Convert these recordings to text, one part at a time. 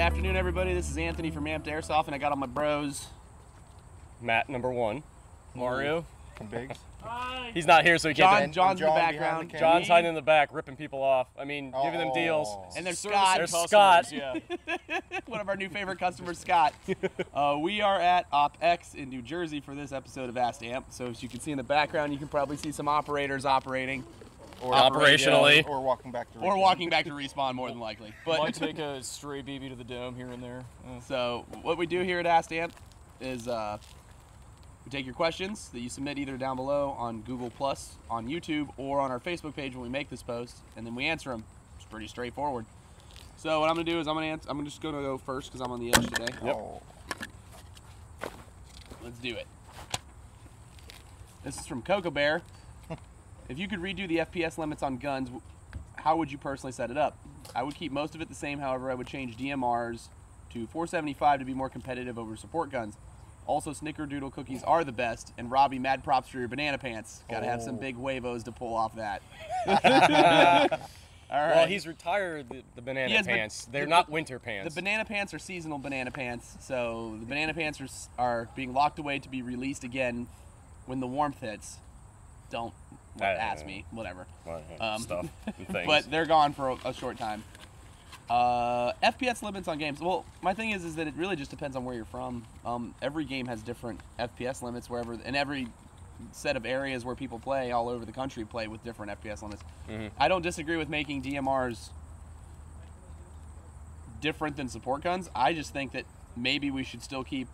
afternoon, everybody. This is Anthony from Airsoft, and I got all my bros. Matt, number one. Mario. And Biggs. Hi. He's not here, so he can't. John's in the background. John's hiding in the back, ripping people off. I mean, giving them deals. And there's Scott. There's Scott. Yeah. One of our new favorite customers, Scott. We are at OpX in New Jersey for this episode of Ask Amp. So as you can see in the background, you can probably see some operators operating. Or operationally. Or walking back to respawn. Or walking back to respawn, more than likely. But Might take a stray BB to the dome here and there. So what we do here at Ask Amp is we take your questions that you submit either down below on Google+, on YouTube, or on our Facebook page when we make this post, and then we answer them. It's pretty straightforward. So what I'm going to do is I'm just going to go first because I'm on the edge today. Yep. Oh. Let's do it. This is from Coco Bear. If you could redo the FPS limits on guns, how would you personally set it up? I would keep most of it the same, however, I would change DMRs to 475 to be more competitive over support guns. Also, Snickerdoodle cookies are the best, and Robbie, mad props for your banana pants. Gotta have some big huevos to pull off that. All right. Well, he's retired the banana pants. They're not winter pants. The banana pants are seasonal banana pants, so the banana pants are being locked away to be released again when the warmth hits. Don't ask me, whatever. Stuff and things. But they're gone for a short time. FPS limits on games. Well, my thing is that it really just depends on where you're from. Every game has different FPS limits wherever, and every set of areas where people play all over the country play with different FPS limits. Mm-hmm. I don't disagree with making DMRs different than support guns. I just think that maybe we should still keep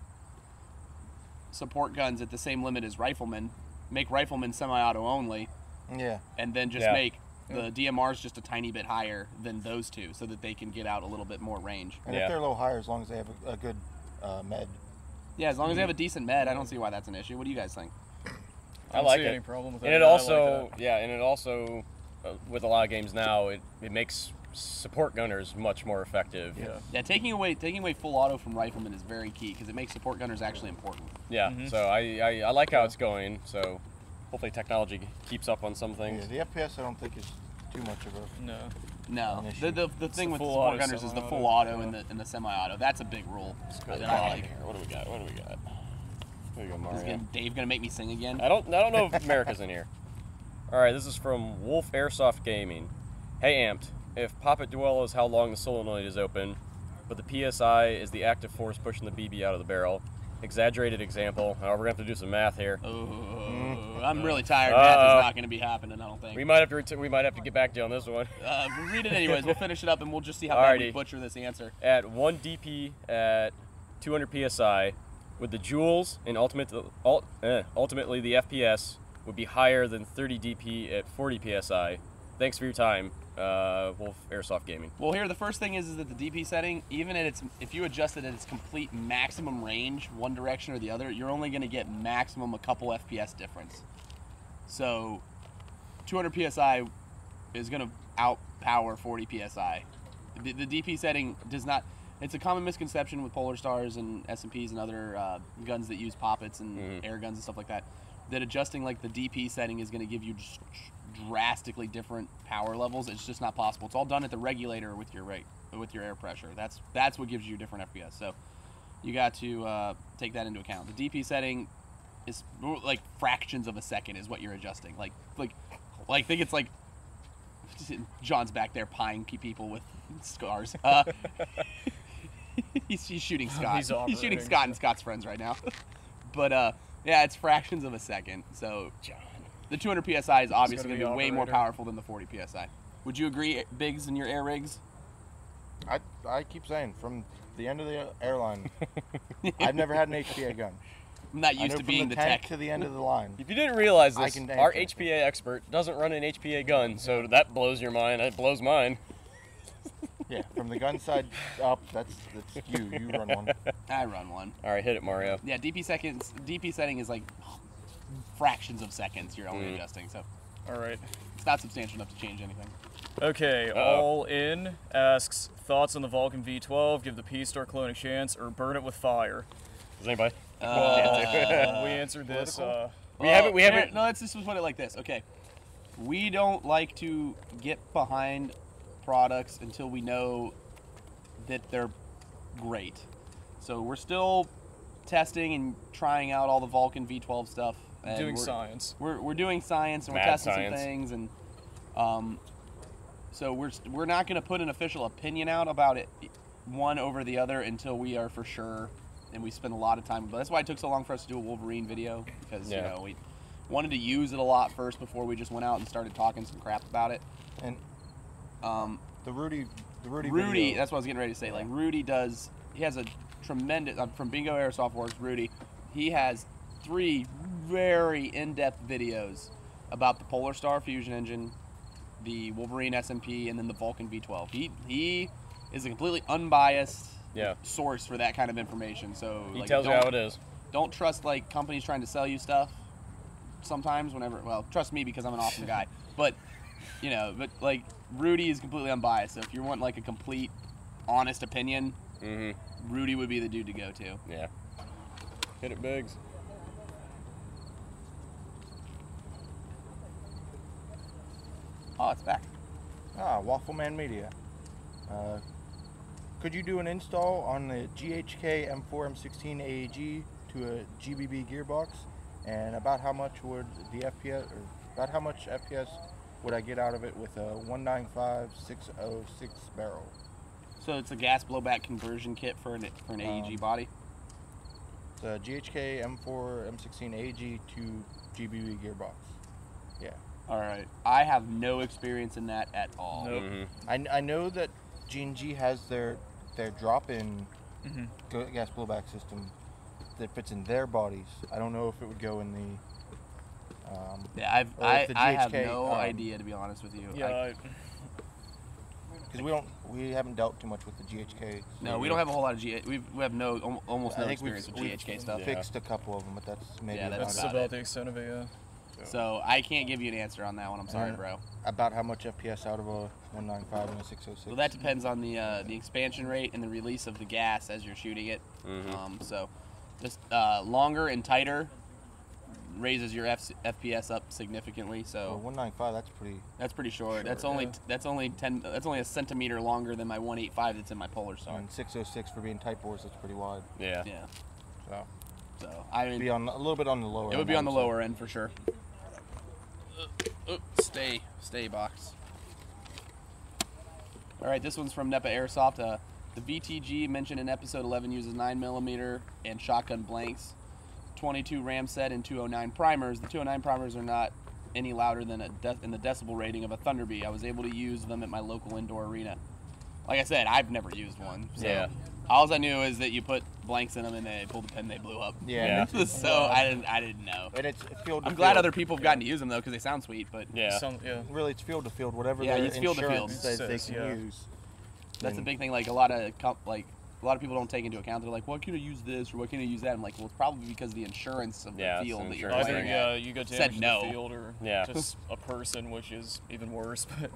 support guns at the same limit as riflemen. Make riflemen semi-auto only. Yeah. And then just make the DMRs just a tiny bit higher than those two so that they can get out a little bit more range. And if they're a little higher, as long as they have a good med. Yeah, as long as they have a decent med, I don't see why that's an issue. What do you guys think? I like see it. any problem with that. And it I also, like and it also, with a lot of games now, it makes support gunners much more effective. Yeah, taking away full auto from riflemen is very key because it makes support gunners actually important. Yeah, so I like how it's going. So hopefully technology keeps up on some things. Yeah, the FPS I don't think is too much of a... No, the thing with full support auto, gunners is the full auto and the semi-auto. That's a big rule. What do we got? There you go, Mario. Is Dave gonna make me sing again? I don't know if America's in here. All right, this is from Wolf Airsoft Gaming. Hey, Amped. If Poppet Duello is how long the solenoid is open, but the PSI is the active force pushing the BB out of the barrel. Exaggerated example. We're gonna have to do some math here. I'm really tired. Math is not gonna be happening. I don't think. We might have to get back to you on this one. We'll read it anyways. We'll finish it up and we'll just see how bad we butcher this answer. At 1 DP at 200 PSI, with the joules and ultimately the FPS would be higher than 30 DP at 40 PSI. Thanks for your time, Wolf Airsoft Gaming. Well, here the first thing is that the DP setting, even at if you adjust it at its complete maximum range, one direction or the other, you're only going to get maximum a couple FPS difference. So 200 PSI is going to outpower 40 PSI. The DP setting does not. It's a common misconception with Polar Stars and SMPs and other guns that use poppets and air guns and stuff like that adjusting like the DP setting is going to give you just drastically different power levels. It's just not possible. It's all done at the regulator with your air pressure. That's what gives you different FPS. So you got to take that into account. The DP setting is like fractions of a second is what you're adjusting. Like think it's like John's back there pieing people with scars. He's shooting Scott. He's shooting Scott and Scott's friends right now. But yeah, it's fractions of a second. So the 200 PSI is obviously going to be way more powerful than the 40 PSI. Would you agree, Biggs, in your air rigs? I keep saying, from the end of the airline, I've never had an HPA gun. I'm not used to being the tech to the end of the line. If you didn't realize this, our HPA expert doesn't run an HPA gun, so that blows your mind. That blows mine. Yeah, from the gun side up, that's you. You run one. I run one. All right, hit it, Mario. Yeah, DP setting is like fractions of seconds you're only adjusting, so. All right. It's not substantial enough to change anything. Okay, All In asks, thoughts on the Vulcan V12, give the P-Star clone a chance, or burn it with fire? Does anybody? We answered this. We haven't. No, let's just put it like this. Okay, we don't like to get behind products until we know that they're great. So we're still testing and trying out all the Vulcan V12 stuff. And Doing science. We're doing science, and we're Mad testing science. some things, and so we're not going to put an official opinion out about it one over the other until we are for sure, and we spend a lot of time. But that's why it took so long for us to do a Wolverine video, because you know, we wanted to use it a lot first before we just went out and started talking some crap about it. And the Rudy Rudy, that's what I was getting ready to say. Like Rudy does, he has a tremendous from Bingo Airsoft Works. Rudy, he has 3 very in-depth videos about the Polar Star fusion engine, the Wolverine SMP, and then the Vulcan V12. He is a completely unbiased source for that kind of information. So He like, tells you how it is. Don't trust like companies trying to sell you stuff. Sometimes, whenever, well, trust me because I'm an awesome guy. But you know, like Rudy is completely unbiased. So if you want like a complete, honest opinion, Rudy would be the dude to go to. Yeah. Hit it, Biggs. Oh, it's back. Waffleman Media. Could you do an install on the GHK M4 M16 AAG to a GBB gearbox? And about how much would the FPS, or about how much FPS would I get out of it with a 195-606 barrel? So it's a gas blowback conversion kit for an AEG body. The GHK M4 M16 AAG to GBB gearbox. Yeah. All right. I have no experience in that at all. Nope. I know that G&G has their drop-in gas blowback system that fits in their bodies. I don't know if it would go in the. Yeah, or the I have GHK, no idea, to be honest with you. Yeah. Because we haven't dealt too much with the GHK. No, we don't have a whole lot of we have no almost no I think experience with GHK stuff. fixed a couple of them, but that's maybe Yeah, That's about about the extent of it, yeah. So I can't give you an answer on that one. I'm sorry, bro. about how much FPS out of a 195 and a 606. Well, that depends on the expansion rate and the release of the gas as you're shooting it. So just longer and tighter raises your FPS up significantly. So 195, that's pretty short. That's only that's only a centimeter longer than my 185 that's in my Polar Star. And 606 for being Type 4s, that's pretty wide. Yeah. Yeah. So I mean, be on a little bit on the lower. it would be on the lower end for sure. Stay box. All right, this one's from NEPA Airsoft. The VTG mentioned in episode 11 uses 9mm and shotgun blanks, 22 ram set and 209 primers. The 209 primers are not any louder than in the decibel rating of a Thunderbee. I was able to use them at my local indoor arena. Like I said, I've never used one. So Yeah. all I knew is that you put blanks in them and they pulled the pin, they blew up. Yeah. So I didn't know. And it's field to I'm glad field. other people have gotten to use them though, because they sound sweet. But Yeah. Really, it's field to field. Whatever Yeah, their it's field to insurance field. says they Says, can yeah. use. that's the big thing. Like a lot of people don't take into account. They're like, "Why can't I use this or why can't I use that?" I'm like, "Well, it's probably because the insurance of the Yeah, it's field the that you're insurance playing thing. Either at." you got Said damage to no. the field or just a person, which is even worse. But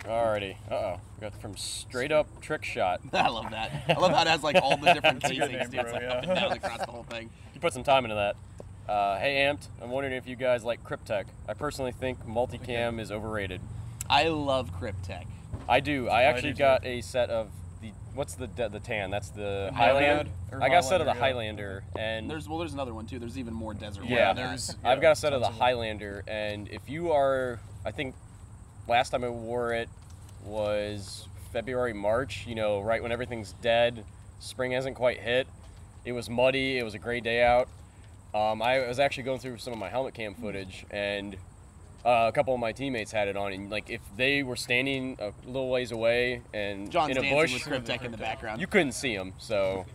Alrighty. Uh-oh. We got from straight up trick shot. I love that. I love how it has like all the different That's a good casings. name, It's bro, like up and down across the whole thing. You put some time into that. Hey, Amped. I'm wondering if you guys like Cryptech. I personally think multicam is overrated. I love Cryptech. I do. I actually do, got a set of the what's the tan? That's the Highlander? Highlander. Or I got a set of the Highlander, Highlander, and There's another one too. There's even more desert. Yeah, one than that. I've got a set of the tons of Highlander, and if you are, I think last time I wore it was February, March, you know, right when everything's dead, spring hasn't quite hit. It was muddy, it was a great day out. I was actually going through some of my helmet cam footage, and a couple of my teammates had it on, and like if they were standing a little ways away and John's in a dancing bush, with Cryptech in the background. you couldn't see them. So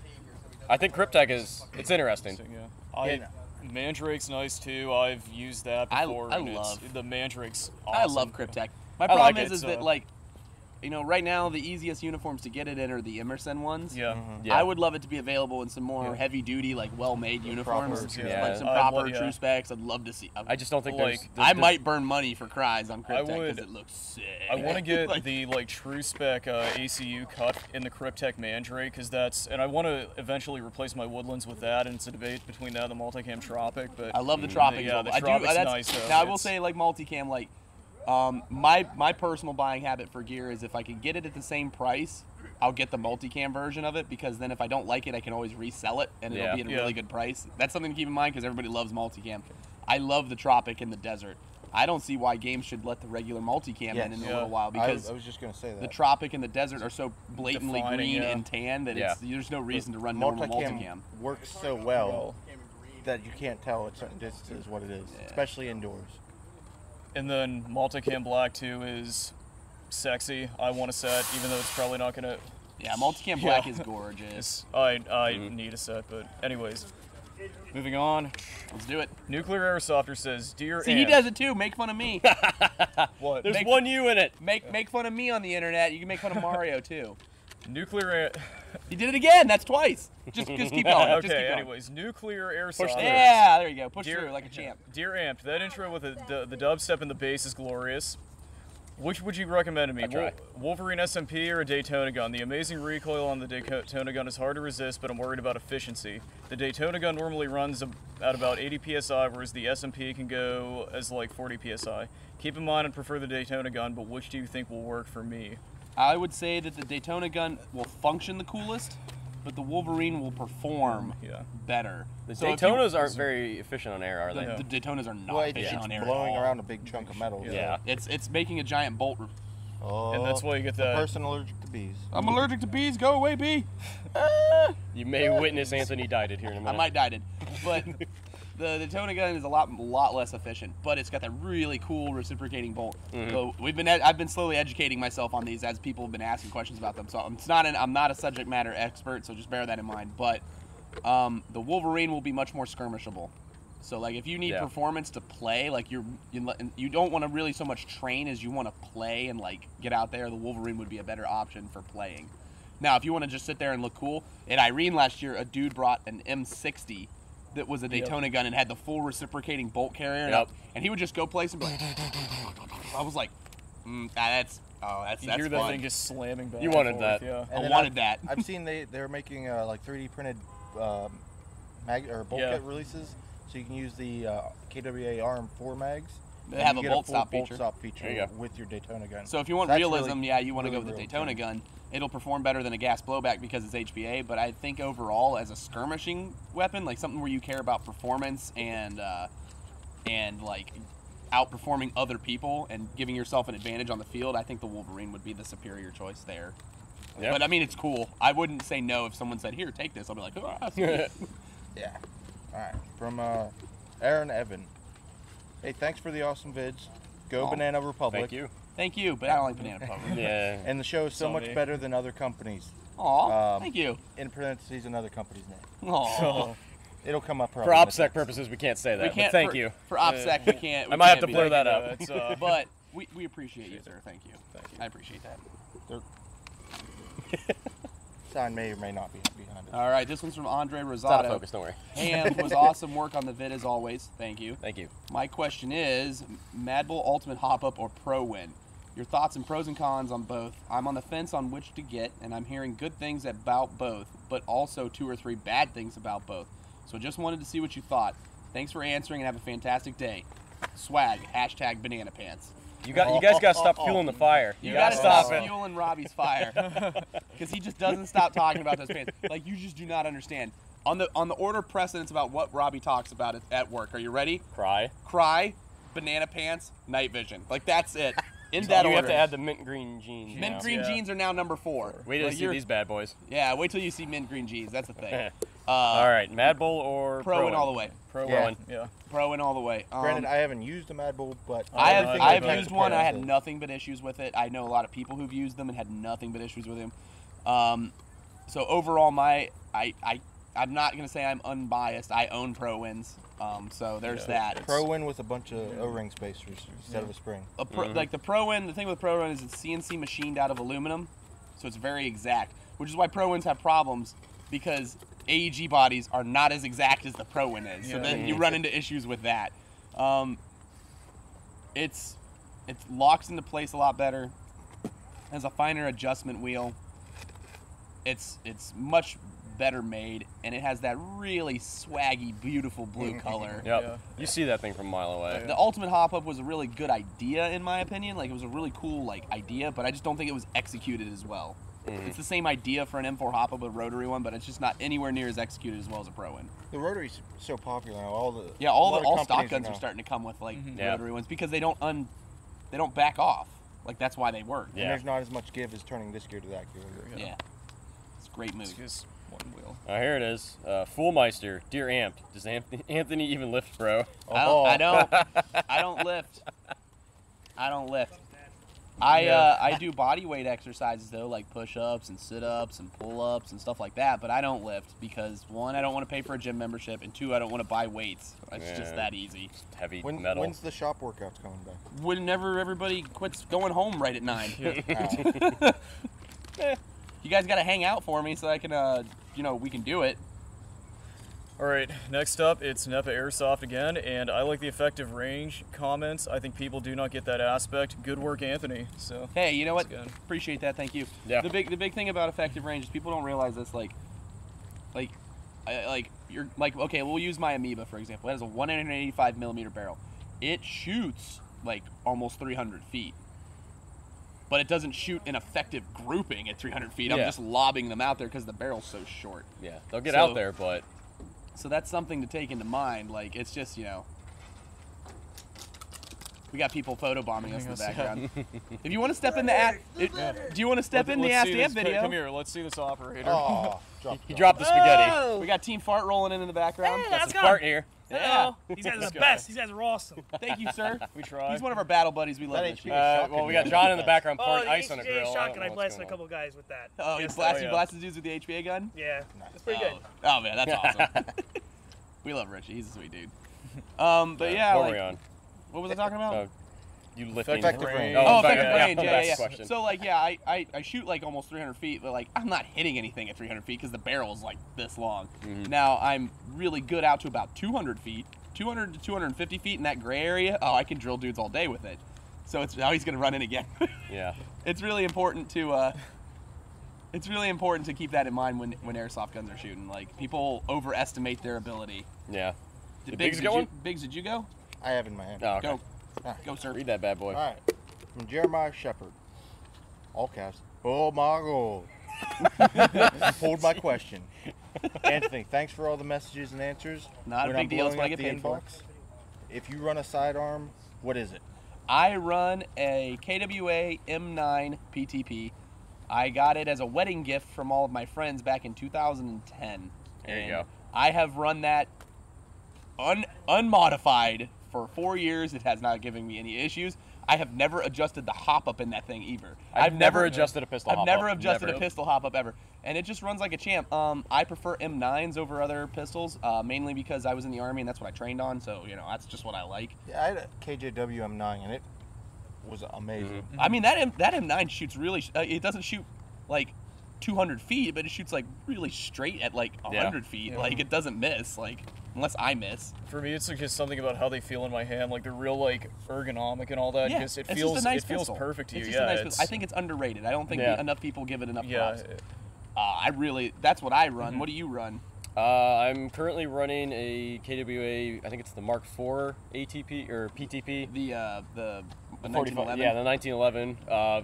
I think Cryptech it's interesting. Yeah. Mandrake's nice too. I've used that before. I and love- the Mandrake's I awesome. love Cryptech. My I like problem it, is that like, you know, right now the easiest uniforms to get it in are the Emerson ones. Yeah. Yeah. I would love it to be available in some more heavy duty, like well-made uniforms, Propers, yeah. like some I'd proper love- yeah. true specs. I'd love to see. I just don't think Like, I might burn money for Cries on Cryptech would- because it looks sick. I want to get Like, the true spec ACU cut in the Cryptech Mandrake because and I want to eventually replace my Woodlands with that, and it's a debate between that and the Multicam Tropic. But I love the Tropic. Yeah, as well. the I do. Tropic's That's, nice, though. now I will It's- say, like multicam, like my personal buying habit for gear is if I could get it at the same price I'll get the multicam version of it, because then if I don't like it, I can always resell it, and it'll be at a really good price. That's something to keep in mind, because everybody loves multicam. I love the Tropic and the Desert. I don't see why games should let the regular multicam in a little while, because I was just going to say that. The Tropic and the Desert are so blatantly Defining, green and tan that there's no reason to run normal multicam. Works so well that you can't tell at certain distances what it is, especially indoors. And then multicam black too is sexy. I want a set, even though it's probably not gonna. Yeah, multicam black is gorgeous. I need a set, but anyways, moving on. Let's do it. Nuclear Airsofter says, "Dear See, Aunt." he does it too. Make fun of me. What? There's one you in it. Make fun of me on the internet. You can make fun of Mario too. Nuclear. He did it again. That's twice. Just keep going. Just keep Okay. going. Anyways, Nuclear Airsoft. Yeah, there you go. Push through like a champ. Dear Amped, that intro with the dubstep and the bass is glorious. Which would you recommend to me? I try. Wolverine SMP or a Daytona gun? The amazing recoil on the Daytona gun is hard to resist, but I'm worried about efficiency. The Daytona gun normally runs at about 80 psi, whereas the SMP can go as like 40 psi. Keep in mind I prefer the Daytona gun, but which do you think will work for me? I would say that the Daytona gun will function the coolest, but the Wolverine will perform better. The So if Daytonas aren't very efficient on air, are they? The Daytonas are not Well, efficient on air it's at blowing all. around a big chunk of metal. Yeah. It's making a giant bolt. Oh, And that's why you get a that. person allergic to bees. I'm allergic to bees. Go away, bee. You may witness Anthony died it here in a minute. I might die it, but the Daytona gun is a lot less efficient, but it's got that really cool reciprocating bolt. So I've been slowly educating myself on these as people have been asking questions about them. So I'm not a subject matter expert, so just bear that in mind. But the Wolverine will be much more skirmishable. So like if you need performance to play, like you don't want to really so much train as you want to play and like get out there, the Wolverine would be a better option for playing. Now, if you want to just sit there and look cool, at Irene last year, a dude brought an M60 that was a Daytona gun and had the full reciprocating bolt carrier, and he would just go place and be like, I was like, that's You hear that fun. thing just slamming back. You and wanted forth, that. Yeah. And I then wanted that. I've seen they're making like 3D printed bolt kit releases, so you can use the KWA ARM 4 mags. They and have you a get bolt full stop bolt feature. stop feature There you go. with your Daytona gun. So if you want That's realism, really, you want to go with the really Daytona cool. gun. It'll perform better than a gas blowback because it's HPA, but I think overall as a skirmishing weapon, like something where you care about performance and like outperforming other people and giving yourself an advantage on the field, I think the Wolverine would be the superior choice there. Yep. But I mean, it's cool. I wouldn't say no if someone said, "Here, take this." I'll be like, "Ah, sweet." Yeah. All right. From Aaron Evan. Hey, thanks for the awesome vids. Go Aw, Banana Republic. Thank you. Thank you, but I don't like Banana Republic. Yeah. And the show is so Sony. much better than other companies. Aw, thank you. In parentheses, another company's name. Aw. It'll come up For probably in the OPSEC text. purposes, we can't say that. We can't. But thank for, you. For OPSEC, we can't. I might have to be blur like- that out. That's, But we appreciate you, sir. Thank you. I appreciate that. Sign may or may not be behind it. All right, this one's from Andre It's out of Rosado. focus, don't worry. Ham was awesome work on the vid as always. Thank you. Thank you. My question is, Mad Bull Ultimate Hop Up or Pro Win? Your thoughts and pros and cons on both. I'm on the fence on which to get, and I'm hearing good things about both, but also 2 or 3 bad things about both. So just wanted to see what you thought. Thanks for answering and have a fantastic day. Swag, hashtag banana pants. You guys got to stop fueling the fire. You gotta gotta stop it. fueling Robbie's fire, because he just doesn't stop talking about those pants. Like, you just do not understand. On the order of precedence about what Robbie talks about at work. Are you ready? Cry. Cry, banana pants, night vision. Like, that's it. In that You order. have to add the mint green jeans. Mint now. green jeans are now number 4. Wait till you Like, see you're- these bad boys. Yeah, wait till you see mint green jeans. That's the thing. All right, Mad Bull or Pro in all the way. Pro Yeah. Win. Yeah. Pro in all the way. Granted, I haven't used a Mad Bull, but I everything have I've used had one. I had is- nothing but issues with it. I know a lot of people who've used them and had nothing but issues with them. So overall, I'm not gonna say I'm unbiased. I own Pro Wins. So there's that. Pro Win with a bunch of O-ring spacers instead of a spring. Like the Pro Win, the thing with Pro Win is it's CNC machined out of aluminum, so it's very exact. Which is why Pro Wins have problems, because AEG bodies are not as exact as the Pro Win is. So then you run into issues with that. It locks into place a lot better. Has a finer adjustment wheel. It's much better made, and it has that really swaggy, beautiful blue color. Yep. Yeah. You see that thing from a mile away. The Ultimate Hop Up was a really good idea, in my opinion. Like, it was a really cool idea, but I just don't think it was executed as well. It's the same idea for an M4 hop-up with a rotary one, but it's just not anywhere near as executed as well as a pro one. The rotary's so popular now. All stock guns are starting to come with like rotary ones because they don't back off. Like that's why they work. And there's not as much give as turning this gear to that gear. Yeah. It's a great move. It's just one wheel. Here it is. Foolmeister, Dear Amped. Does Anthony even lift, bro? I don't lift. I don't lift. I do body weight exercises though, like push-ups and sit-ups and pull-ups and stuff like that, but I don't lift because 1, I don't want to pay for a gym membership, and 2, I don't want to buy weights. It's just that easy. Heavy metal. When's the shop workouts coming back? Whenever everybody quits going home right at 9. You guys got to hang out for me so I can, we can do it. All right, next up, it's NEPA Airsoft again, and I like the effective range comments. I think people do not get that aspect. Good work, Anthony. So hey, you know what? good. Appreciate that. Thank you. Yeah. The big thing about effective range is people don't realize this. Okay, we'll use my Amoeba for example. It has a 185 millimeter barrel. It shoots like almost 300 feet. But it doesn't shoot an effective grouping at 300 feet. I'm just lobbing them out there because the barrel's so short. Yeah, they'll get out there, but... So that's something to take into mind. Like, it's just, we got people photobombing us in the background. If you want to step in the do you want to step in the Ask Amp video? Come here, let's see this operator. Oh, He dropped the spaghetti. Oh! We got Team Fart rolling in the background. Hey, That's let's a go. fart here. Yeah. These guys are the best. These guys are awesome. Thank you, sir. We tried. He's one of our battle buddies. We love That him. HP Well, we got John in the background Oh, pouring the ice on a HJ grill. shotgun. I don't know what's blasted a going couple of guys with that. Oh, he blasted dudes with the HPA gun? Yeah, that's pretty good. Oh, man, that's awesome. We love Richie. He's a sweet dude. But yeah, What were we on? what was I talking about? You lifting. Effective range. Oh, effective effective range, That's the yeah. question. So, like, yeah, I shoot, like, almost 300 feet, but, like, I'm not hitting anything at 300 feet because the barrel's, like, this long. Now, I'm really good out to about 200 feet, 200 to 250 feet in that gray area. Oh, I can drill dudes all day with it. So, now he's going to run in again. Yeah. It's really important to, keep that in mind when airsoft guns are shooting. Like, people overestimate their ability. Yeah. Did Biggs get one? Biggs, did you go? I have in my hand. Oh, okay. Go. Go, sir. Read that bad boy. All right. From Jeremiah Shepard. All caps. Oh my God. Hold my question. Anthony, thanks for all the messages and answers. Not a When big I'm deal, it's blowing what I up get the paid for. inbox, if you run a sidearm, what is it? I run a KWA M9 PTP. I got it as a wedding gift from all of my friends back in 2010. There you go. I have run that unmodified for 4 years. It has not given me any issues. I have never adjusted the hop-up in that thing either. I've never adjusted a pistol hop-up. I've never adjusted Never. a pistol hop-up ever. And it just runs like a champ. I prefer M9s over other pistols, mainly because I was in the Army and that's what I trained on. So, that's just what I like. Yeah, I had a KJW M9 and it was amazing. I mean, that M9 shoots really. It doesn't shoot like 200 feet, but it shoots like really straight at like 100 feet. Yeah. Like it doesn't miss. Like unless I miss. For me, it's just something about how they feel in my hand, like they're real like ergonomic and all that. Yeah, Just, it it's feels just a nice it feels pistol. perfect to you. It's just a Yeah, nice pistol. I think it's underrated. I don't think Yeah. enough people give it enough yeah. props. That's what I run. What do you run? I'm currently running a KWA. I think it's the Mark IV ATP or PTP. The 45, 1911. yeah, the 1911.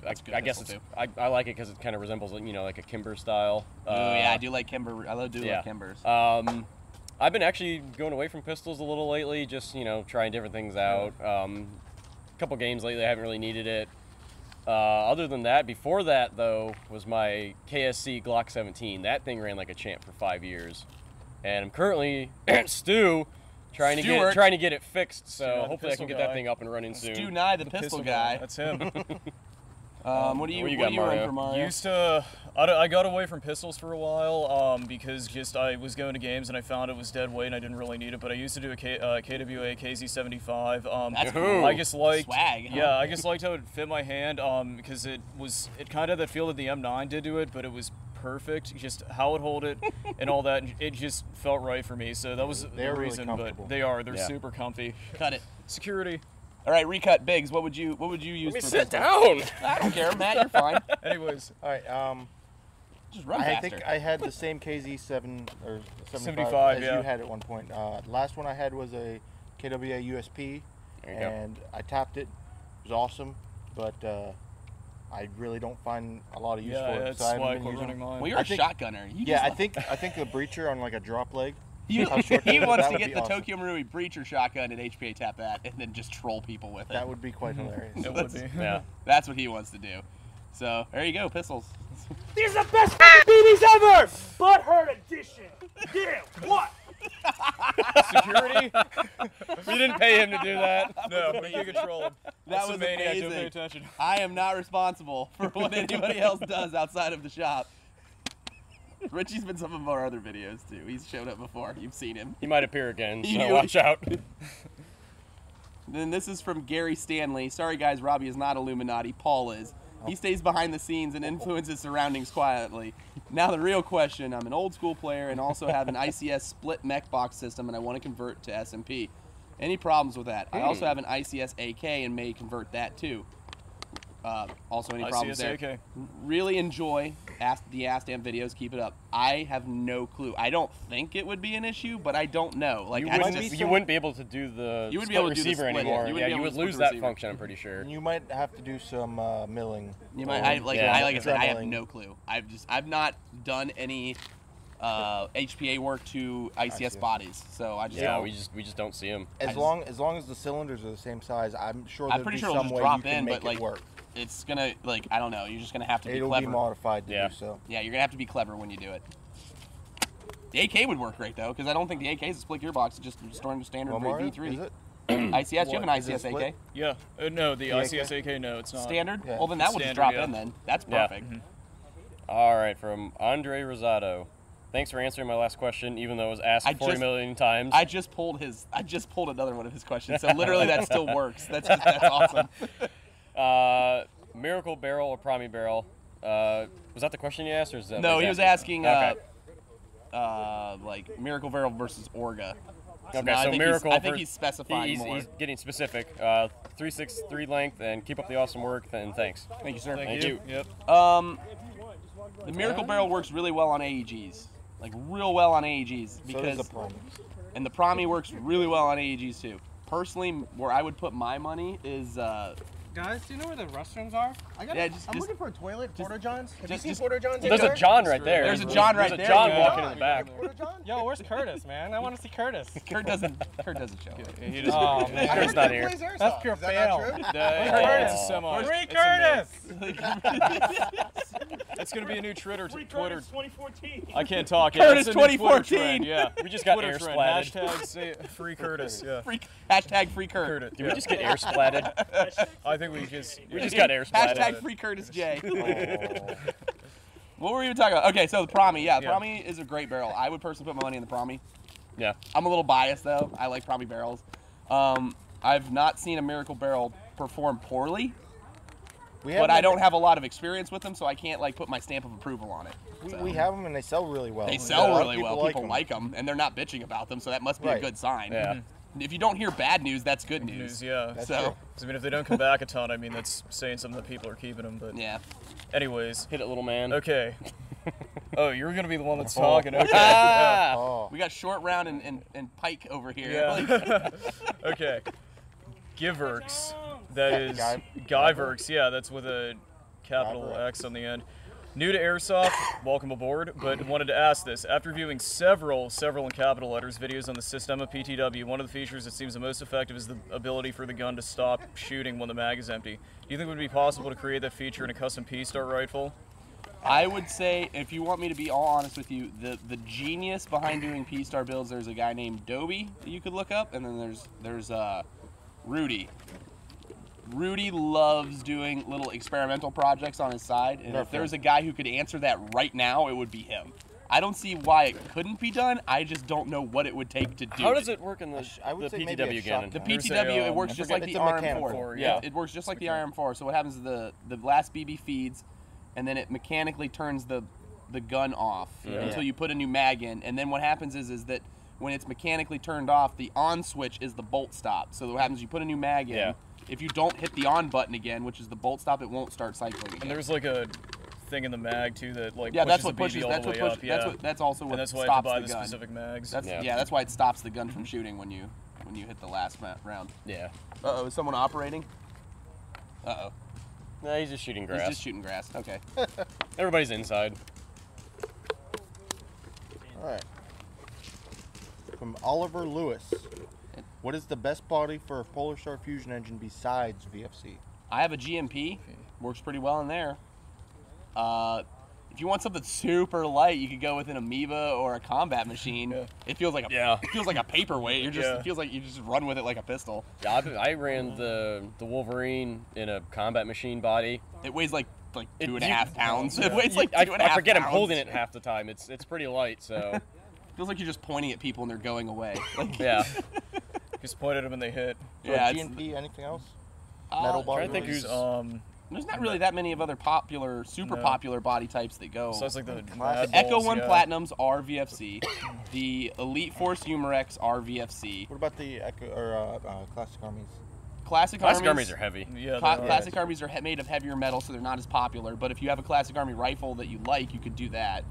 That's a good I guess pistol, I like it because it kind of resembles like a Kimber style. Oh yeah, I do like Kimber. I love yeah. love Kimbers. I've been actually going away from pistols a little lately, just trying different things out. A couple games lately, I haven't really needed it. Other than that, before that though, was my KSC Glock 17. That thing ran like a champ for 5 years, and I'm currently Stu trying to get it fixed. So the hopefully I can pistol get guy. that thing up and running soon. Stu Nye, the pistol guy. That's him. What do you run for, Mario? I got away from pistols for a while because just I was going to games and I found it was dead weight and I didn't really need it. But I used to do a KWA KZ75. That's cool. I just liked Swag, huh? Yeah, I just liked how it fit my hand because it kind of had that feel that the M9 did to it, but it was perfect. Just how it hold it and all that. It just felt right for me. So that was the They're really reason. comfortable. But they're Yeah. super comfy. Cut it. Security. All right, recut Biggs. What would you use? Let me for sit pistol? down. I don't care, Matt. You're fine. Anyways. All right. Just run I faster. think I had the same KZ7 or 75 75, as yeah. you had at one point. Last one I had was a KWA USP, There you go. and I tapped it. It was awesome, but I really don't find a lot of use Yeah, for it. that's So I why I haven't been quit using running mine. Well, you're I a think- shotgunner. You Yeah, just I think the breacher on like a drop leg. he how short he it is, wants that to would get be the awesome. Tokyo Marui breacher shotgun at HPA TaTas and then just troll people with it. That would be quite hilarious. It would be. Yeah. That's what he wants to do. So there you go, pistols. These are the best BBs ever! Butthurt edition. Yeah, what? Security? We didn't pay him to do that. No, but you control him. That That's was the maniac. Don't pay amazing. attention. I am not responsible for what anybody else does outside of the shop. Richie's been some of our other videos too. He's showed up before. You've seen him. He might appear again, so You- watch out. Then this is from Gary Stanley. Sorry guys, Robbie is not Illuminati. Paul is. He stays behind the scenes and influences surroundings quietly. Now the real question, I'm an old school player and also have an ICS split mech box system and I want to convert to SMP. Any problems with that? I also have an ICS AK and may convert that too. Also any problems there? ICS AK. Really enjoy the AskDamn videos. Keep it up. I have no clue. I don't think it would be an issue, but I don't know. Like You that's wouldn't, just- you wouldn't be able to do the You wouldn't be split able to do the receiver split, anymore. you wouldn't Yeah, be you able would to split lose the that receiver. function, I'm pretty sure. And you might have to do some milling. You might, or I like, Yeah. I said, I have dremeling. no clue. I've not done any HPA work to ICS ICS. bodies, so I just Yeah, don't. we just don't see him. As long as the cylinders are the same size, I'm sure I'm there'd pretty be sure it'll some just way drop you can in, make but like it work. it's gonna like I don't know. You're just gonna have to be It'll clever. be modified to Yeah. do so. Yeah, you're gonna have to be clever when you do it. The AK would work great though, because I don't think the AK is a split gearbox. It's just storing the standard Well, Mario, V3. is it? ICS, you have an What, is it ICS split? AK Yeah. No, the The ICS AK, no, it's not. standard. Yeah. Well, then that will just Standard, drop yeah. in. Then that's Yeah. perfect. All right, from Andre Rosado. Thanks for answering my last question, even though it was asked I 40 just- million times. I just pulled another one of his questions. So literally that still works. That's awesome. Miracle Barrel or Promi Barrel? Was that the question you asked, or is that? No, what he was asking Okay. like Miracle Barrel versus Orga. Okay, now I so think Miracle. I think ver- he's specifying more. He's getting specific. 363 length, and keep up the awesome work. And thanks. Thank you, sir. Thank Thank you. you. Yep. The Miracle Barrel works really well on AEGs, like real well on AEGs So because, does the Promi. and the Promi works really well on AEGs too. Personally, where I would put my money is Guys, do you know where the restrooms are? I'm looking for a toilet. Porta Johns. Have you seen just- Porta Johns? There's a John right there. There's a John right There's there, a John yeah. walking in the back. Porta John? Yo, where's Curtis, man? I want to see Curtis. Kurt doesn't show up. He just, Oh man, Kurt's not here. that's pure fail. it's a semi. Free it's a myth. Curtis. It's gonna be a new Twitter. Free Twitter. Curtis 2014. I can't talk. Curtis it's a new Twitter 2014. trend, Yeah, We just got Twitter air trend. splatted. Hashtag say free Curtis. Yeah. Hashtag free Kurt. Curtis. Did we just get air splatted? I think we just. We just got air splatted. Hashtag free Curtis J. What were we even talking about? Okay, so the Promi, yeah, Yeah. Promi is a great barrel. I would personally put my money in the Promi. Yeah. I'm a little biased though. I like Promi barrels. I've not seen a Miracle Barrel perform poorly, but I don't have a lot of experience with them, so I can't like put my stamp of approval on it. So, We have them and they sell really well. they A sell lot of really well. People 'em. like them, and they're not bitching about them, so that must be a Right. good sign. Yeah. If you don't hear bad news, that's good News, news. yeah. That's So, true. 'Cause, I mean, if they don't come back a ton, I mean, that's saying something that people are keeping them. But yeah. anyways, Hit it, little man. okay. Oh, you're gonna be the one that's talking. Okay. Ah! Oh, We got Short Round and Pike over here. Yeah. Okay. Giverks. That is Guy- Guyverks. Yeah, that's with a capital Guyverks. X on the end. New to Airsoft, welcome aboard, but wanted to ask this. After viewing several in capital letters videos on the Systema PTW, one of the features that seems the most effective is the ability for the gun to stop shooting when the mag is empty. Do you think it would be possible to create that feature in a custom P-Star rifle? I would say, if you want me to be all honest with you, the genius behind doing P-Star builds, there's a guy named Dobie that you could look up, and then there's Rudy. Rudy loves doing little experimental projects on his side, and if there's a guy who could answer that right now, it would be him. I don't see why it couldn't be done. I just don't know what it would take to do How does it work in the, I would the say maybe a PTW again? shotgun. The There's PTW, a, it works I just forget, like it's the a RM4. mechanical. Yeah. It works just like the RM4. So what happens is the last BB feeds, and then it mechanically turns the gun off until you put a new mag in. And then what happens is that when it's mechanically turned off, the on switch is the bolt stop. So what happens is you put a new mag in. Yeah. If you don't hit the on button again, which is the bolt stop, it won't start cycling again. And there's like a thing in the mag too that like yeah, that's pushes what the BB pushes. all That's the what way pushes. up. Yeah. That's also what And that's why I stops have to buy the the gun. specific mags. That's Yeah. that's why it stops the gun from shooting when you hit the last round. Yeah. Uh oh, is someone operating? Uh oh. No, he's just shooting grass. He's just shooting grass. Okay. Everybody's inside. All right. From Oliver Lewis. What is the best body for a Polar Star Fusion engine besides VFC? I have a GMP. Works pretty well in there. If you want something super light, you could go with an Amoeba or a combat machine. Yeah. It feels like a paperweight. It feels like you just run with it like a pistol. Yeah, I ran the Wolverine in a combat machine body. It weighs like 2.5 pounds. It weighs like 2.5 pounds. I forget I'm holding it half the time. It's pretty light, so. Feels like you're just pointing at people and they're going away. Like, Yeah. Just point at them and they hit. So Yeah, GNP, anything else? Metal trying body? to think who's. There's not really that many of other super popular body types that go. So it's like the Echo 1 yeah. Platinums are VFC. The Elite Force Humorex are VFC. What about the Echo or Classic Armies? Classic Armies are heavy. Yeah, Classic Armies are made of heavier metal, so they're not as popular. But if you have a Classic Army rifle that you like, you could do that.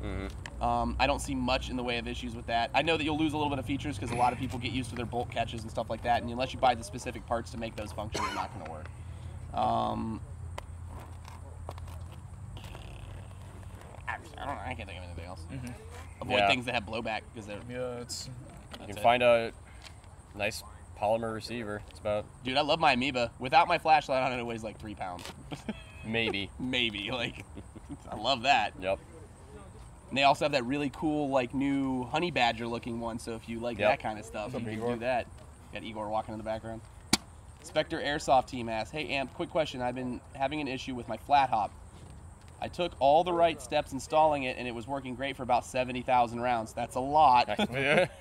I don't see much in the way of issues with that. I know that you'll lose a little bit of features because a lot of people get used to their bolt catches and stuff like that, and unless you buy the specific parts to make those function, they're not going to work. I can't think of anything else. Avoid things that have blowback because they're. Yeah, it's. You can find a nice polymer receiver. It's about. Dude, I love my Amoeba. Without my flashlight on it, it weighs like 3 pounds. Maybe. Maybe. Like, I love that. Yep. And they also have that really cool, like, new honey badger looking one. So if you like that kind of stuff, you can do that. Got Igor walking in the background. Spectre Airsoft team asks, "Hey Amp, quick question. I've been having an issue with my flat hop. I took all the right steps installing it, and it was working great for about 70,000 rounds. That's a lot.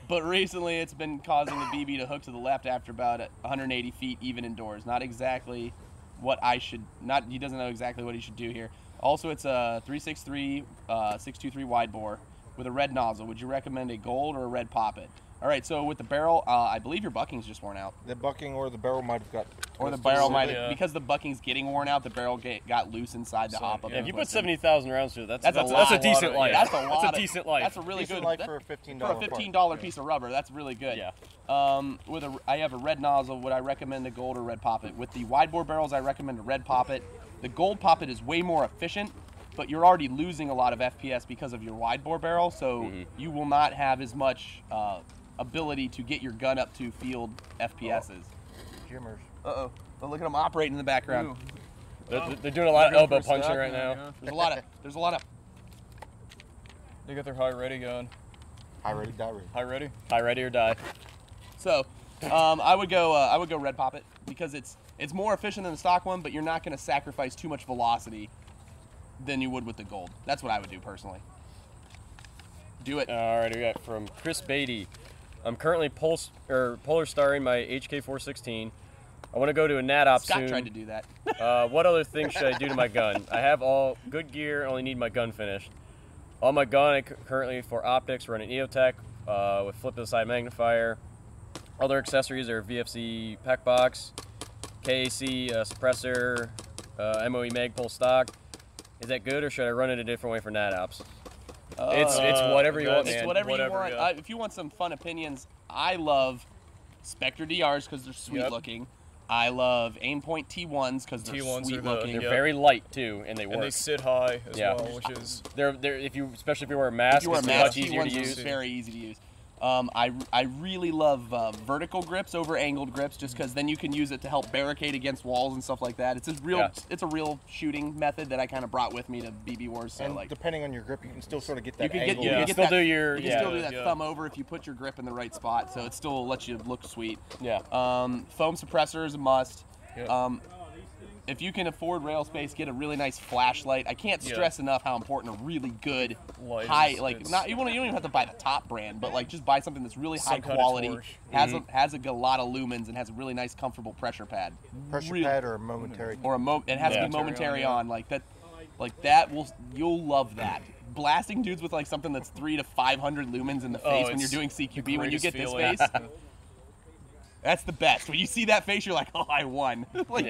But recently, it's been causing the BB to hook to the left after about 180 feet, even indoors. Not exactly what I should. He doesn't know exactly what he should do here. Also, it's a 363 623 wide bore with a red nozzle. Would you recommend a gold or a red poppet? All right. So with the barrel, I believe your bucking's just worn out. The bucking or the barrel might have got. Or the barrel might have, because the bucking's getting worn out, the barrel got loose inside the hop. Yeah, if you put 70,000 rounds through it, that's a decent life. That's a lot. That's a decent life. That's a really good life for a $15 for a $15 piece of rubber. That's really good. Yeah. I have a red nozzle. Would I recommend a gold or red poppet? With the wide bore barrels, I recommend a red poppet. The gold poppet is way more efficient, but you're already losing a lot of FPS because of your wide bore barrel, so you will not have as much ability to get your gun up to field FPSs. Jimmers. Uh-oh. Oh, look at them operating in the background. They're doing a lot of elbow punching right now. There's a lot of. They got their high ready going. High ready, die ready. High ready. High ready or die. So, I would go red poppet because it's more efficient than the stock one, but you're not going to sacrifice too much velocity than you would with the gold. That's what I would do personally. Do it. All right, we got from Chris Beatty. I'm currently polar starring my HK416. I want to go to a NatOp soon. Scott tried to do that. What other things should I do to my gun? I have all good gear, only need my gun finished. On my gun, I currently for optics run an EOTech with flip to the side magnifier. Other accessories are VFC pack box, KAC suppressor, MOE Magpul stock. Is that good, or should I run it a different way for NatOps? It's whatever you want, man. It's whatever you want. Yeah. If you want some fun opinions, I love Spectre DRs because they're sweet looking. I love Aimpoint T1s because they're sweet looking. They're very light too, and they work. And they sit high as well, which is they're especially if you wear a mask, it's much easier to T1s use. are very easy to use. I really love vertical grips over angled grips just because then you can use it to help barricade against walls and stuff like that. It's a real shooting method that I kind of brought with me to BB Wars. So And like, depending on your grip, you can still sort of get that you angle. can still do that thumb over if you put your grip in the right spot, so it still lets you look sweet. Yeah. Foam suppressor is a must. Yep. If you can afford rail space, get a really nice flashlight. I can't stress enough how important a really good Light high, is- like it's- not you don't even have to buy the top brand, but like just buy something that's really high Some kind of quality, torch. has a lot of lumens, and has a really nice comfortable pressure pad. Pressure Really- pad or a momentary. Or it has to be momentary on, like that you'll love that. Blasting dudes with like something that's 300 to 500 lumens in the face when you're doing CQB, when you get this face, that's the best. When you see that face, you're like, oh, I won. Like,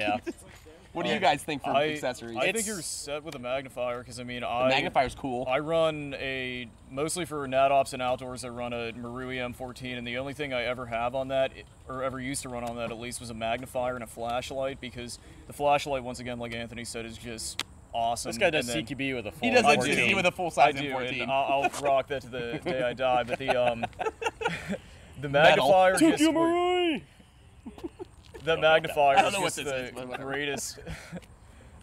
What do you guys think for accessories? I think you're set with a magnifier because, I mean, the magnifier's cool. I run mostly for nat ops and outdoors, I run a Marui M14, and the only thing I ever have on that, or ever used to run on that at least, was a magnifier and a flashlight, because the flashlight, once again, like Anthony said, is just awesome. This guy does CQB with a full. He does CQB with a full size M14. And I'll rock that to the day I die. But the magnifier just the magnifier is just the greatest.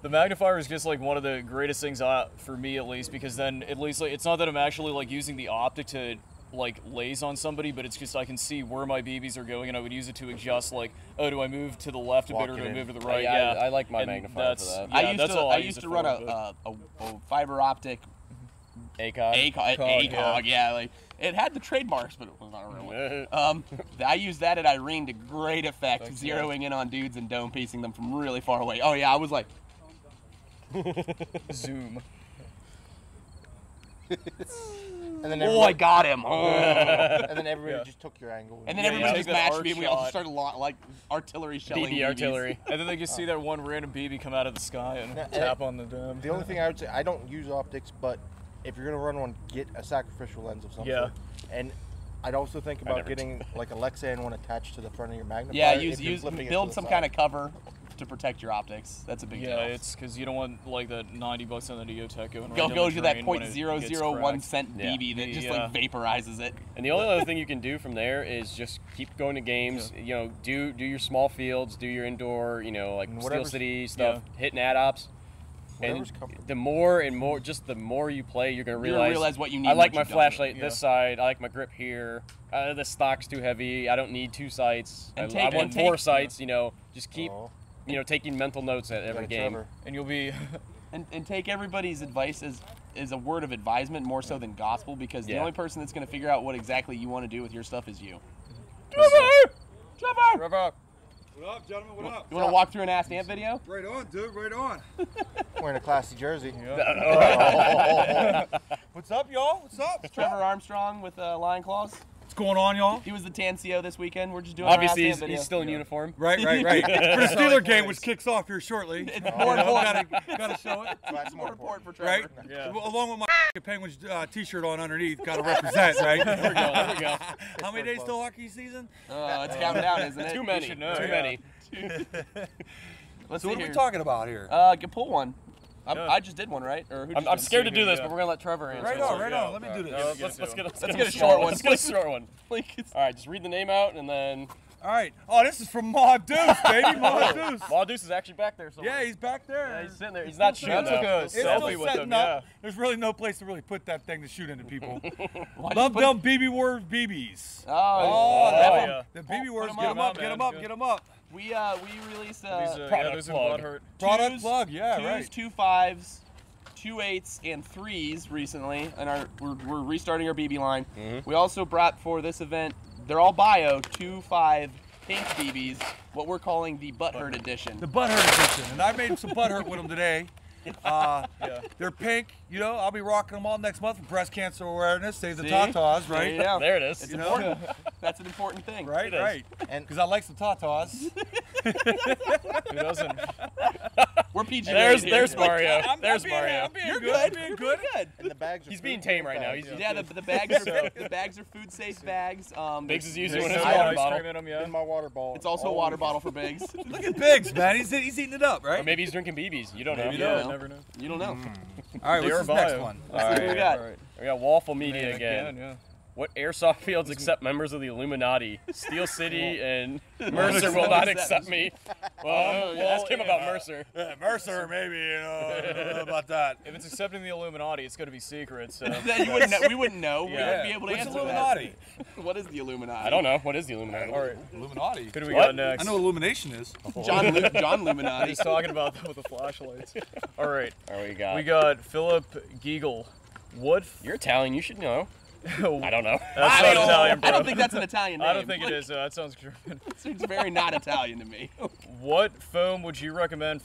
The magnifier is just like one of the greatest things for me, at least, because then at least like it's not that I'm actually like using the optic to like laze on somebody, but it's just I can see where my BBs are going, and I would use it to adjust like, oh, do I move to the left a bit or do I move to the right? Yeah, I like my magnifier for that. Yeah, I used to run a fiber optic ACOG, yeah, like it had the trademarks, but it was not a real one. I used that at Irene to great effect, zeroing in on dudes and dome piecing them from really far away. Oh yeah, I was like, zoom. And then I got him. And then everybody just took your angle. And then everybody just matched me, and we all just started like artillery shelling. BB artillery. And then they just see that one random BB come out of the sky and tap on the dome. The only thing I would say, I don't use optics, but if you're gonna run one, get a sacrificial lens of some sort. And I'd also think about getting like a Lexan one attached to the front of your magnifier. Yeah, build some kind of cover to protect your optics. That's a big deal. Yeah, it's because you don't want like the $90 on the Neotech going. Go to that .001 cent BB that just like vaporizes it. And the only other thing you can do from there is just keep going to games. You know, do your small fields, do your indoor, you know, like Steel City stuff, hit nat ops. And the more you play, you're gonna realize what you need. I like my flashlight this side. I like my grip here. The stock's too heavy. I don't need 2 sights. I want 4 sights. You know, just keep taking mental notes at every game. And you'll be and take everybody's advice as a word of advisement more so than gospel, because the only person that's gonna figure out what exactly you want to do with your stuff is you. Trevor! What up, gentlemen? What up? You want to walk through an Ask Ant video? Right on, dude. Right on. Wearing a classy jersey. What's up, y'all? What's up? Trevor Armstrong with Lion Claws. What's going on, y'all? He was the TANCO this weekend. We're just doing obviously our he's still in uniform. Right. For the Steeler game, which kicks off here shortly. It's more important. Gotta show it. It's more important for Trevor. Right? Yeah. Along with my Penguins t-shirt on underneath, gotta represent, right? There we go. How many days till hockey season? It's counting down, isn't it? Too many. Too many. Let's so see what are here. we talking about here? Pull one. I just did one, right? Or I'm scared to do this, but we're gonna let Trevor answer. Right on. Let me do this. Let's get a short one. Let's get a short one. All right, just read the name out and then. All right. Oh, this is from Ma Deuce, baby. Ma Deuce. Ma Deuce is actually back there somewhere. Yeah, he's back there. Yeah, he's sitting there. He's not shooting. That's a selfie with him. Yeah. There's really no place to really put that thing to shoot into people. Love them BB Wars BBs. Yeah. The BB Wars, get them up. We released product plug. Yeah, 2s, right. 2 5s, 2 8s, and 3s recently, and we're restarting our BB line. We also brought for this event, they're all bio, 2 5 pink BBs, what we're calling the Butthurt edition. The Butthurt edition, and I made some Butthurt with them today. They're pink. You know, I'll be rocking them all next month for breast cancer awareness. Save the TaTas, right? There it is. It's important. That's an important thing. Right. And because I like some TaTas. Who doesn't? We're PG. There's Mario. There's Mario. I'm being good. You're good. And the bags are He's being tame right now. The bags are food safe bags. Biggs is using one Biggs as has a water ice bottle. cream in 'em, yeah. in my water ball. It's also a water bottle for Biggs. Look at Biggs, man. He's eating it up, Or right? maybe he's drinking BBs. You don't know. Never know. You don't know. All right, what's this next one? All right, we got. We got Waffle Media again. Yeah. What airsoft fields accept members of the Illuminati? Steel City and Mercer will not accept me. Well, ask him about Mercer. Mercer, maybe. I don't know about that. If it's accepting the Illuminati, it's going to be secret. So. We wouldn't know. We wouldn't be able to What's answer Illuminati? that. What is the Illuminati? I don't know. What is the Illuminati? All right. Illuminati. Who do we got next? I know what illumination is. John Illuminati. He's talking about that with the flashlights. All right. All right, we We got Philip Giegel. What? You're Italian. You should know. I don't know. That's not Italian, bro. I don't think that's an Italian name. I don't think it is. That sounds German. It's very not Italian to me. What foam would you recommend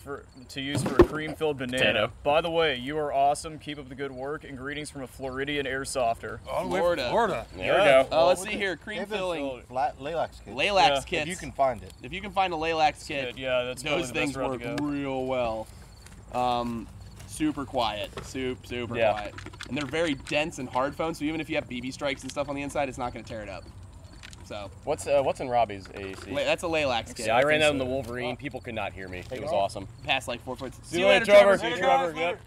to use for a cream-filled banana? Potato. By the way, you are awesome. Keep up the good work. And greetings from a Floridian airsofter. Oh, Florida. Florida. There we go. Let's see here. Cream filling. Flat Laylax kit. Laylax kits. If you can find it. If you can find a Laylax kit, Yeah, that's probably those the best things route work to go. real well. Super quiet. Super Yeah. quiet. And they're very dense and hard foam, so even if you have BB strikes and stuff on the inside, it's not going to tear it up. So What's in Robbie's AAC? that's a Laylax kit. Yeah, I ran that in so. the Wolverine. People could not hear me. It was off. awesome. Past like 4 foot. See you later, Trevor. See you, Trevor. Later.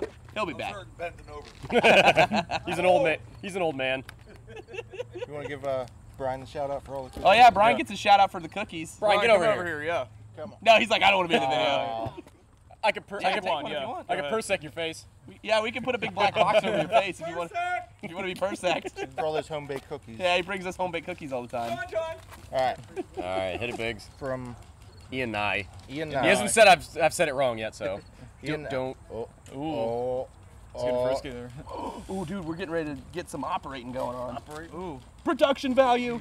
Yep. He'll be back. Bending over. He's an old man. He's an old man. You want to give Brian a shout out for all the cookies? Oh yeah, Brian gets a shout out for the cookies. Brian, get Come over here. Yeah. Come on. No, he's like, I don't want to be in the video. Aw. I could Yeah, take one if you yeah. want. I could persec your face. Yeah, we can put a big black box over your face if you want. If you want to be persect. For all those home baked cookies. Yeah, he brings us home baked cookies all the time. All right. All right, hit it, Biggs. From Ian Nye. Ian. He hasn't said I've said it wrong yet, so Ian. don't. Oh. Ooh. Oh. It's getting frisky there. Ooh, dude, we're getting ready to get some operating going on. Ooh. Production value.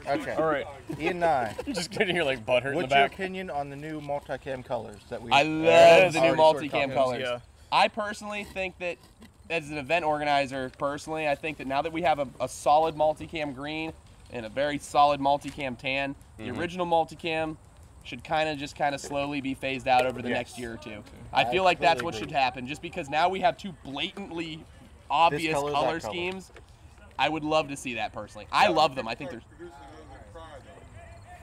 Okay. All right. Ian Nye. You're just gonna hear like butthurt in the What's your back. opinion on the new multicam colors that we? I There it love is. the new Already sort of multicam talked colors. Yeah. I personally think that, as an event organizer, personally, I think that now that we have a solid multicam green and a very solid multicam tan, the original multicam should kind of slowly be phased out over the next year or two. I feel like that's what completely should happen, just because now we have two blatantly obvious color, that color color. schemes. I would love to see that personally. I love them. I think they're.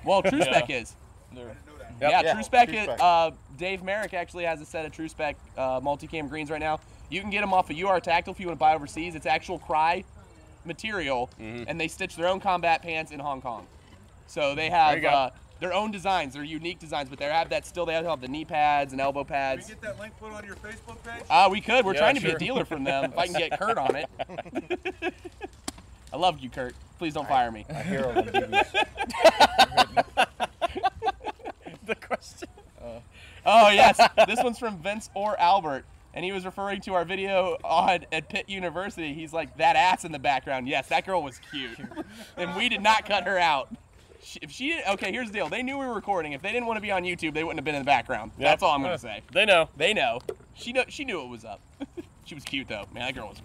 Well, True Spec is. Yeah, Yeah, True Spec. True Spec. Dave Merrick actually has a set of True Spec multicam greens right now. You can get them off of UR Tactile if you want to buy overseas. It's actual Cry material, and they stitch their own combat pants in Hong Kong. So they have There you go. their own designs. They're unique designs, but they have that still. They have the knee pads and elbow Can we pads. get that link put on your Facebook page? We could. We're Yeah, trying to be sure. a dealer from them. If I can get Kurt on it. I love you, Kurt. Please don't fire me. A hero of BBs. The question. Oh yes, this one's from Vince or Albert, and he was referring to our video at Pitt University. He's like, that ass in the background. Yes, that girl was cute, and we did not cut her out. Okay, here's the deal. They knew we were recording. If they didn't want to be on YouTube, they wouldn't have been in the background. Yep. That's all I'm gonna say. They know. They know. She knew it was up. She was cute though. Man, that girl was.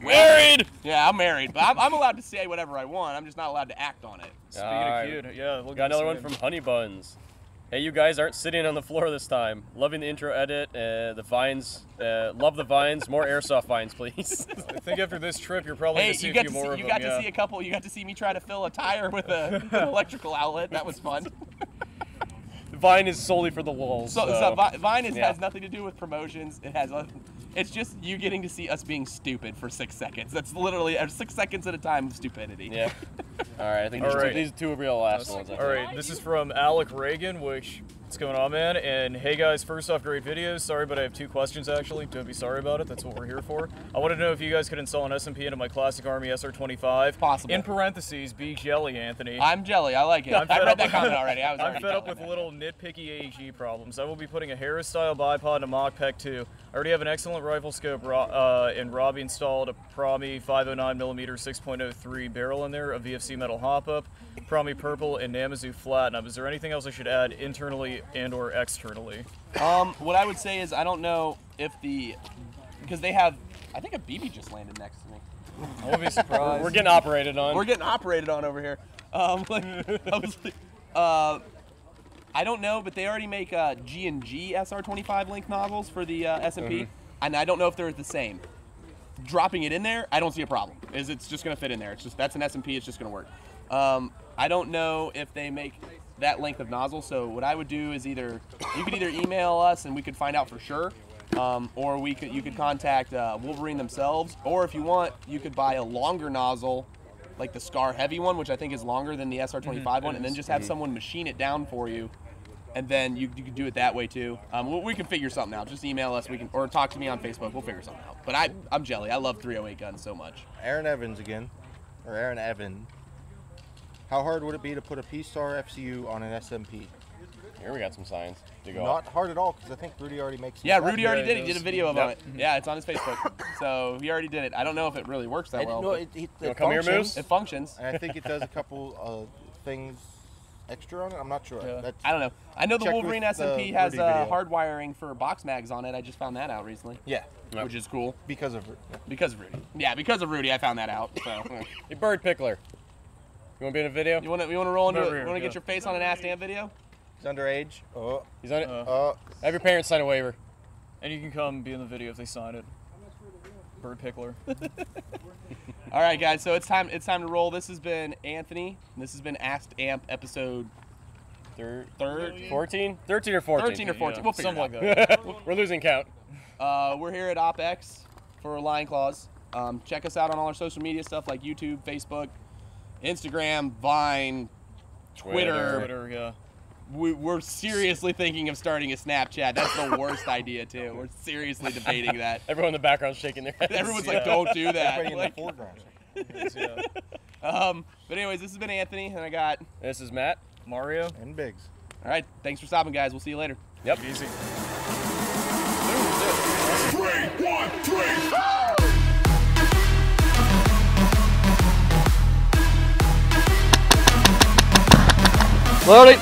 Married. Yeah, I'm married, but I'm allowed to say whatever I want. I'm just not allowed to act on it. Speaking Alright. of cute, yeah. Look Got at this another one man. from Honey Buns. Hey, you guys aren't sitting on the floor this time. Loving the intro edit. The vines. Love the vines. More airsoft vines, please. I think after this trip, you're probably Hey, gonna see you a got few to more see of you them. got to see a couple. You got to see me try to fill a tire with an electrical outlet. That was fun. Vine is solely for the lulz. So Vine yeah. has nothing to do with promotions. It's just you getting to see us being stupid for 6 seconds. That's literally 6 seconds at a time of stupidity. Yeah. All right. I think All right. these two are real last ones. I All think. right, this is from Alec Reagan, which, what's going on, man? And hey guys, first off, great videos. Sorry, but I have 2 questions actually. Don't be sorry about it. That's what we're here for. I wanted to know if you guys could install an SMP into my Classic Army SR25. Possible. In parentheses, be jelly, Anthony. I'm jelly. I like it. I'm I fed read up that with- comment already. I was I'm already fed up telling with that. little nitpicky AEG problems. I will be putting a Harris-style bipod and a Mach Pec 2. I already have an excellent rifle scope, and Robbie installed a Promi 509mm 6.03 barrel in there, a VFC metal hop-up, Promi purple, and Namazu Platinum. Is there anything else I should add internally and or externally? What I would say is I don't know if because they have. I think a BB just landed next to me. I won't be surprised. We're getting operated on. We're getting operated on over here. I don't know, but they already make G&G SR25 link nozzles for the SMP, and I don't know if they're the same. Dropping it in there, I don't see a problem. It's just going to fit in there. It's just that's an SMP. It's just going to work. I don't know if they make that length of nozzle. So what I would do is you could either email us and we could find out for sure, or you could contact Wolverine themselves, or if you want, you could buy a longer nozzle, like the Scar Heavy one, which I think is longer than the SR25 one, and then just have someone machine it down for you, and then you can do it that way too. We can figure something out. Just email us, or talk to me on Facebook. We'll figure something out. But I'm jelly. I love 308 guns so much. Aaron Evans again, or Aaron Evan. How hard would it be to put a P-Star FCU on an SMP? Here we got some signs. to go Not up. hard at all, because I think Rudy already makes. Yeah, Rudy already did. he He did a does. video of Yep. it. Yeah, it's on his Facebook. So he already did it. I don't know if it really works that well. No, but it come here, functions, Moose? it functions. and I think it does a couple things extra on it. I'm not sure. Yeah. That's, I don't know. I know the Check Wolverine with the SMP has Rudy video. hardwiring for box mags on it. I just found that out recently, yeah, Yep. which is cool because of because of Rudy. Yeah, because of Rudy, I found that out. So Hey, Bird Pickler. You want to be in a video? you want to roll into Over it? here, Want to yeah. get your face on an Ask Dan video? He's underage. Oh, He's on it. Have your parents sign a waiver. And you can come be in the video if they sign it. Bird Pickler. All right, guys. So it's time to roll. This has been Anthony. And this has been Asked Amp episode 13 14? 13 or 14? 13 or 14. Yeah, We'll figure something it out. like that. We're losing count. We're here at OpX for Lion Claws. Check us out on all our social media stuff like YouTube, Facebook, Instagram, Vine, Twitter. Twitter, yeah. We're seriously thinking of starting a Snapchat. That's the worst idea, too. We're seriously debating that. Everyone in the background shaking their heads. Everyone's Yeah. like, don't do that. everybody in Like, the foreground. Yeah. but anyways, this has been Anthony, and I got... This is Matt. Mario. And Biggs. All right, thanks for stopping, guys. We'll see you later. Yep. Easy. Loading.